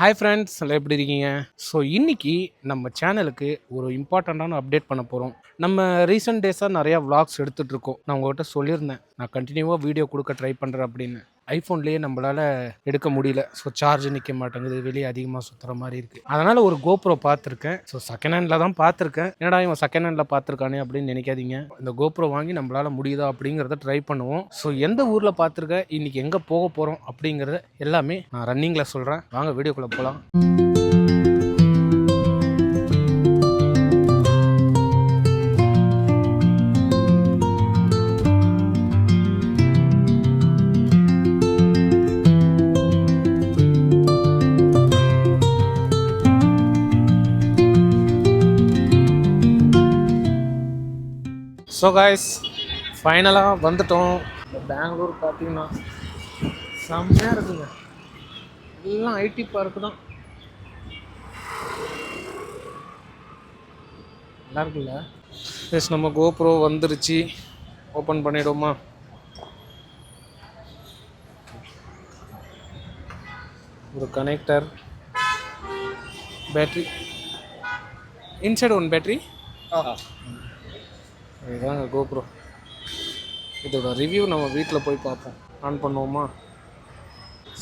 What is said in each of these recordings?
Hi friends, எல்லாம் எப்படி இருக்கீங்க? ஸோ இன்றைக்கி நம்ம சேனலுக்கு ஒரு இம்பார்ட்டண்ட்டான அப்டேட் பண்ண போகிறோம். நம்ம ரீசெண்ட் டேஸாக நிறையா விளாக்ஸ் எடுத்துகிட்ருக்கோம். நான் உங்கள்கிட்ட சொல்லியிருந்தேன், நான் கண்டினியூவாக வீடியோ கொடுக்க ட்ரை பண்ணுறேன் அப்படின்னு. ஐஃபோன்லேயே நம்மளால் எடுக்க முடியல. ஸோ சார்ஜ் நிற்க மாட்டேங்குது, வெளியே அதிகமாக சுற்றுற மாதிரி இருக்குது. அதனால் ஒரு கோப்ரோ பார்த்துருக்கேன். ஸோ செகண்ட் ஹேண்டில் தான் பார்த்துருக்கேன். என்னடா இவன் செகண்ட் ஹேண்டில் பார்த்துருக்கானே அப்படின்னு நினைக்காதீங்க. இந்த கோப்ரோ வாங்கி நம்மளால் முடியுதா அப்படிங்கிறத ட்ரை பண்ணுவோம். ஸோ எந்த ஊரில் பார்த்துருக்கேன், இன்றைக்கி எங்கே போக போகிறோம் அப்படிங்கிறத எல்லாமே நான் ரன்னிங்கில் சொல்கிறேன். வாங்க வீடியோக்குள்ளே போகலாம். ஸோ காய்ஸ், ஃபைனலாக வந்துட்டோம். இந்த பெங்களூர் பார்த்தீங்கன்னா செம்மையாக இருக்குங்க. எல்லாம் ஐடி பார்க்கு தான். நல்லா இருக்குல்ல? எஸ், நம்ம கோப்ரோ வந்துருச்சு. ஓப்பன் பண்ணிவிடுவோமா? ஒரு connector, battery inside one battery. இதுதாங்க கோப்ரோ. இதோட ரிவ்யூ நம்ம வீட்டில் போய் பார்ப்போம். ஆன் பண்ணுவோமா?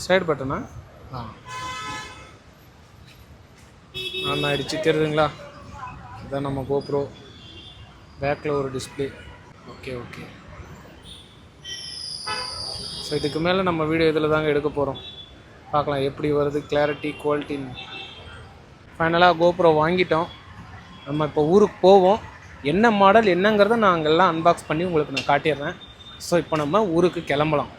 சைடு பட்டனா ஆன் ஆகிடுச்சு. தெரியுதுங்களா? இதுதான் நம்ம கோப்ரோ. பேக்கில் ஒரு டிஸ்பிளே. ஓகே. ஸோ இதுக்கு மேலே நம்ம வீடியோ இதில் தாங்க எடுக்க போகிறோம். பார்க்கலாம் எப்படி வருது, கிளாரிட்டி, குவாலிட்டின்னு. ஃபைனலாக கோப்ரோ வாங்கிட்டோம். நம்ம இப்போ ஊருக்கு போவோம். என்ன மாடல் என்னங்கிறத நான் அங்கெல்லாம் அன்பாக்ஸ் பண்ணி உங்களுக்கு நான் காட்டிடுறேன். ஸோ இப்போ நம்ம ஊருக்கு கிளம்பலாம்.